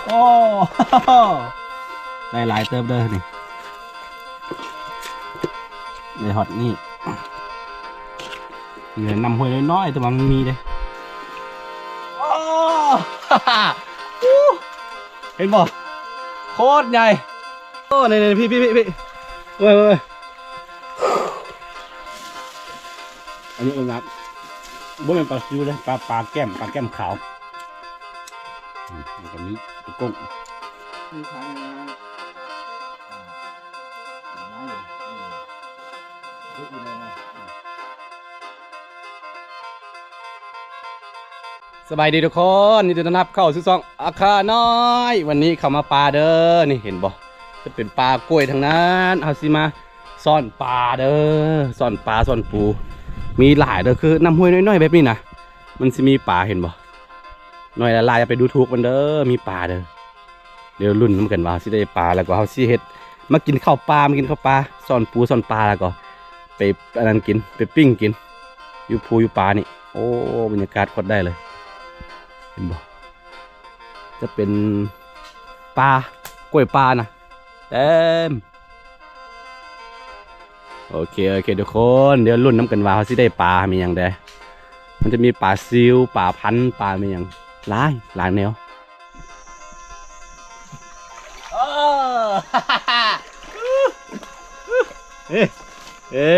โอ้ได้หลายเติมเด้อนี่เลยฮอตนี่เหลือนำห้วยน้อยๆแต่ว่ามันมีเลยโอ้เห็นบ่โคตรใหญ่โอ้นี่พี่เว้ยอันนี้เอิงครับบ่เป็นปลาซิวเลยปลาแก้มขาวแล้วก็มีตัวกุ้งสบายดีทุกคนนี่จะต้อนรับเข้าสู่ช่องอาคาน้อยวันนี้เข้ามาปลาเด้อนี่เห็นบ่จะเป็นปลากล้วยทางนั้นเอาสิมาซ่อนปลาเด้อซ่อนปลาซ่อนปูมีหลายเด้อคือน้ำห้วยน้อยๆแบบนี้นะมันสิมีปลาเห็นบ่น้อยละลายไปดูถูกมันเด้อมีปลาเด้อเดี๋ยวรุ่นน้ำกันว่าสิได้ปลาแล้วก็เฮาสิเฮ็ดมากินข้าวปลามากินข้าวปลาซ่อนปูซ่อนปลาแล้วก็ไปอันนั้นกินไปปิ้งกินอยู่ปูอยู่ปลานี่โอ้บรรยากาศโคตรได้เลยเห็นบ่จะเป็นปลากล้วยปลานะเต็มโอเคทุกคนเดี๋ยวรุ่นน้ำกันว่าเขาสิได้ปลามีอย่างใดมันจะมีปลาซิวปลาพันปลามีอย่างหลายแนวเอ๊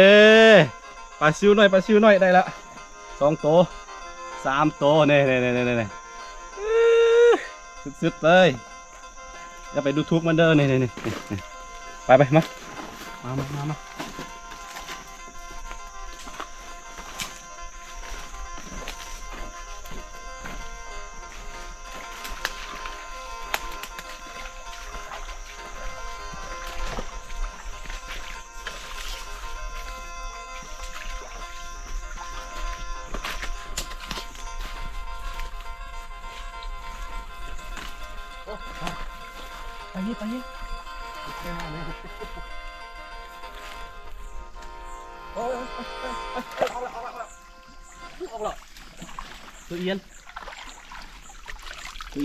ปลาซิวหน่อยได้ละ2 ตัว3 ตัวนี่สุดเลยอย่าไปดูทุกมันเด้อนี่ไปมาไปยี่โอ้ยเอาละตัวเอีย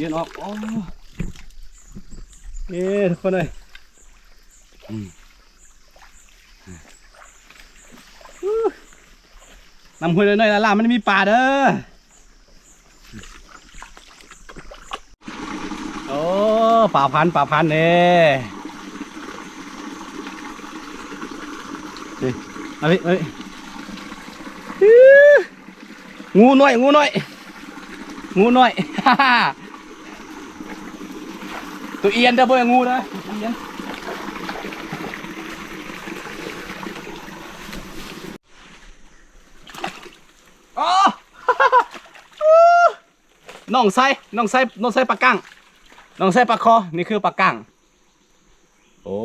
นออกโอ้ทุกคนเลยนำห้วยน้อยๆละล่ะมันมีปลาเด้อโอ้ปลาพันนี่มาพี่งูน้อยตัวเอียนเด้อบ่งูนะตัวเอียนอ๋อน้องไส้ปลากั้งน้องไส้ปลาคอนี่คือปลากั้งโอ้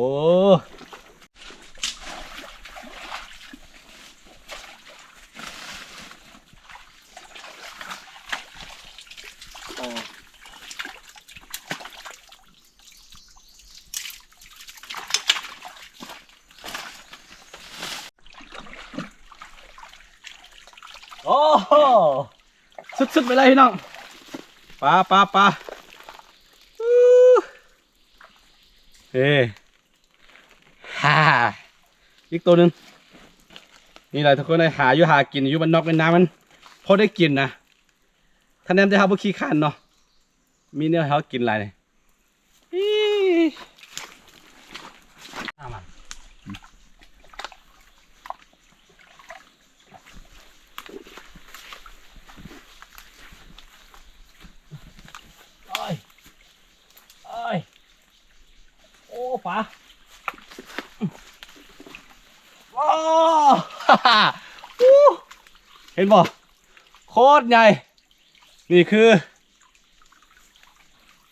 โอ้โหสุดไปเลยพี่น้องปลาฮ่าอีกตัวหนึ่งนี่แหละทุกคนเลยหากินอยู่บนนอกในน้ำมันพอได้กินนะท่านแนมจะหาพวกขี้ขันเนาะมีเนื้อให้เขากินอะไรเนี่ยโอ้ปลาโอ้เห็นบ่โคตรใหญ่นี่คือ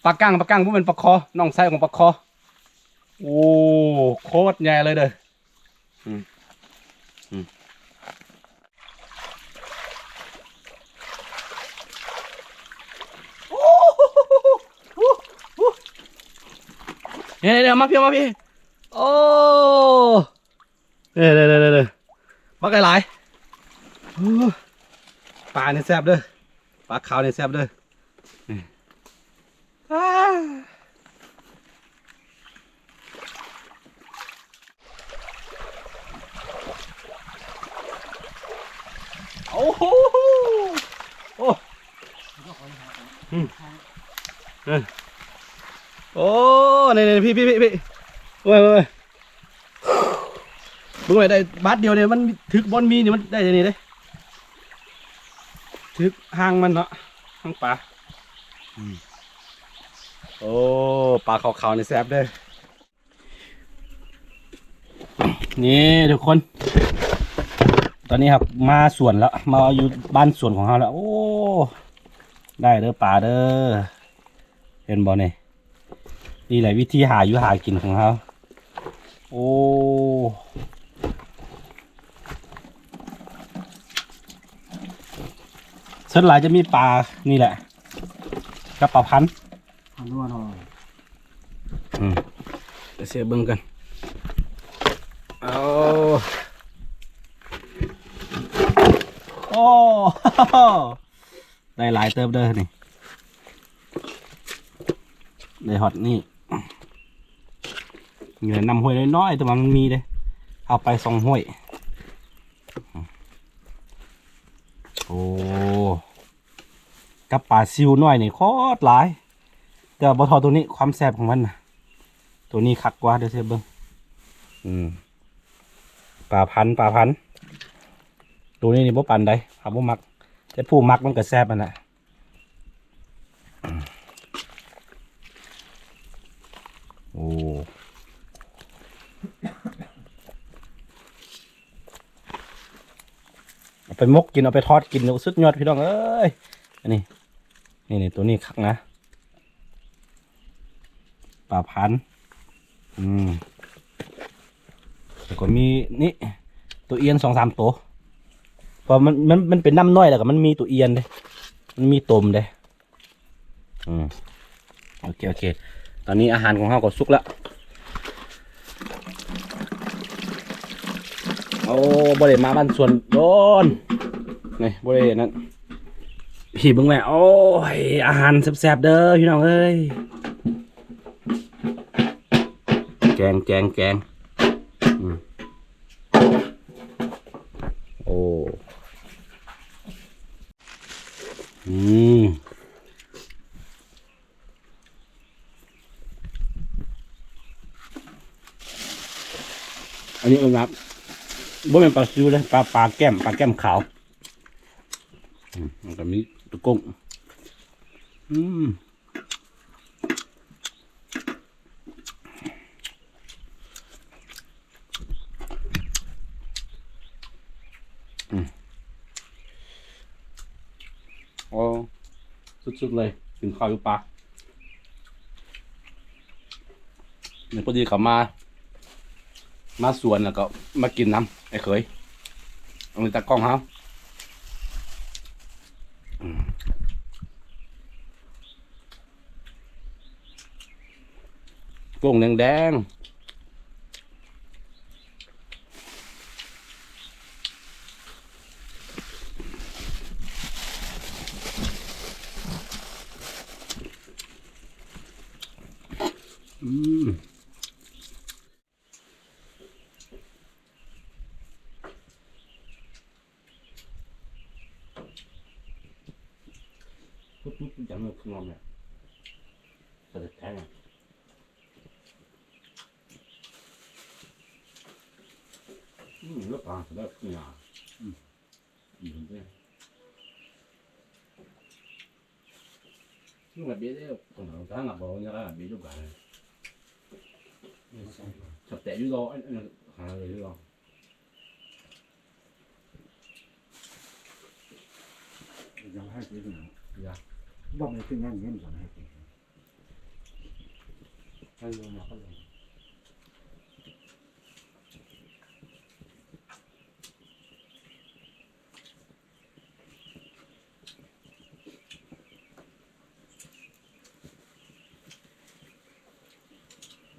ปลากั้งพวกมันปลาคอน้องไส้ของปลาคอโอ้โคตรใหญ่เลยเด้อเดี๋ยวมาพี่โอ้เดี๋ยวมาไกลหลายปลาเนี่ยแซ่บเด้อปลาขาวเนี่ยแซ่บเด้อ โอ้นี่พี่โอ้ยมึงไปได้บาทเดียวเนี่ยมันถึกบอลมีเนี่ยมันได้ยังไงเลยถึกหางมันเนาะหางปลาโอ้ปลาขาวๆในแซ่บเด้อนี่ทุกคนตอนนี้ครับมาสวนแล้วมาอยู่บ้านสวนของเราแล้วโอ้ได้เด้อปลาเด้อเห็นบ่เนี่ยนี่แหละวิธีหาอยู่หากินของเขาโอ้ส่วนหลายจะมีปลานี่แหละกับปลาพันธุ์เดี๋ยวเสียเบิ้งกันเอาโอ้ได้หลายเติมเด้อนี่ได้ฮอตนี่เงินนำห้วยน้อยๆแต่ว่ามันมีเลยเอาไป2 ห้วยโอ้กับปลาซิวน้อยนี่โคตรหลายแต่บอทอตัวนี้ความแซ่บของมันนะตัวนี้คักกว่าเดี๋ยวเสียเบิ้งปลาพันธุ์ตัวนี้นี่บ่ปันใดครับบ่มักแต่ผู้มักมันก็แซ่บมันแหละโอ้เอาไปมกกินเอาไปทอดกินสุดยอดพี่น้องเอ้ยอันนี้นี่ตัวนี้คักนะปลาพันธุ์แล้วก็มีนี่ตัวเอียน2-3 ตัวพอมันเป็นน้ำน้อยแล้วก็มันมีตัวเอียนเลยมันมีตมเลยโอเคตอนนี้อาหารของเราก็สุกแล้วโอ้บริเวณมาบ้านสวนโดนนี่บริเวณนั้นพี่เบิ่งแม่โอ้ยอาหารแซ่บๆเด้อพี่น้องเอ้ยแกงโอ้อันนี้เป็นครับบ่เป็นปลาซิวเลยปลาแก้มขาวมันก็มีตะกุ้งโอ้สุดๆเลยถึงข้าวอยู่ปลาเนี่ยพอดีเขามาสวนแล้วก็มากินน้ำไอ้เคยเอาในตะกล้องเขากุ้งแดงปุ๊บจังเลยขนมเนี่ยสะดุดแท้แล้วปลาสะดุดเนี่ยนี่แบบนี้เนี่ยคนเราถ้างับบ่เนี่ยก็แบบนี้ทุกอย่างchặt tẻ dưới đó anh hả rồi dưới đó dòng 2 kg nữa dạ bông này tương ăn dòng 2 kg hay luôn mà không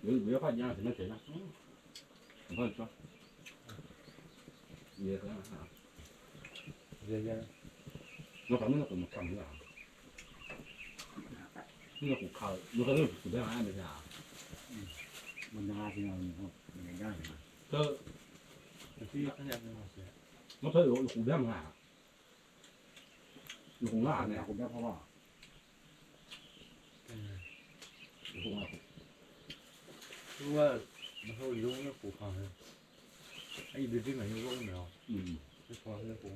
nếu phát nhau thì nó thể nó hơn cho về thế hả về nó phải nó còn 100 nữa nó cũng khờ nó có được để ăn được hả mình ra thì nào mình ra mà cơ nó thấy nó cũng đem hả nó cũng là này cũng đem không à ว่ามันเขายุ่งนะปูฟังเลยไอ้ดื้อๆไหนยุ่งไม่เอาไม่ฟังเลยปู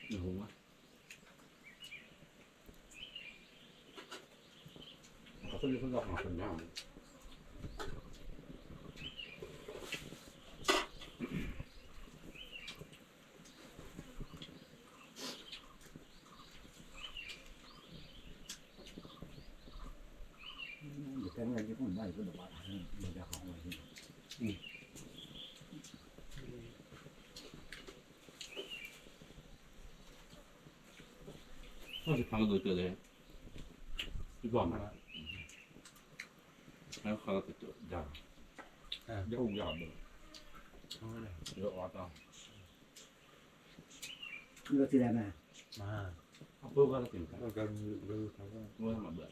เดี๋ยวผมว่าเขาต้องมีคนหลอกมาคนย่างเดี๋ยวแกงอะไรที่ผมได้ก็เดี๋ยวว่าเดี๋ยวจะของอะไรที่ก็จะฟังดูตัวเลยพี่บอกมาแล้วเขาก็จะย่าง เดี๋ยวผมหยอดเลยเดี๋ยวออดเอา เลือกสีแดงมา มา เขาพูดว่าเราถึงกัน แล้วก็รู้ครับว่า เมื่อมาเบื่อ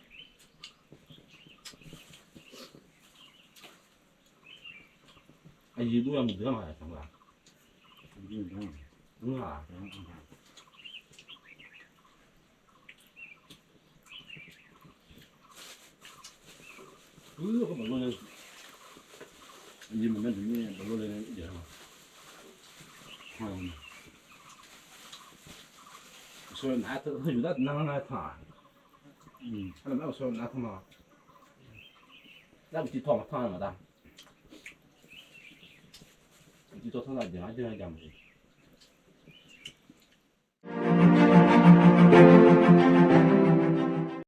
ไอ้ยีด้วยมันเรื่องอะไรทั้งหลาย ยืนได้ เมื่อไหร่ แล้วเอาไป ก็บอกว่าเลยยีมันนั่นถึงนี่บอกว่าเลยเดี๋ยวส่วนอาจจะอยู่ด้านนั่งนั่งถ่ายถ้าเราไม่เอาส่วนอาจจะมาแล้วมันจะทองมาท่ามาได้มันจะตัวเท่าไหร่เดี๋ยวอาจจะยังไม่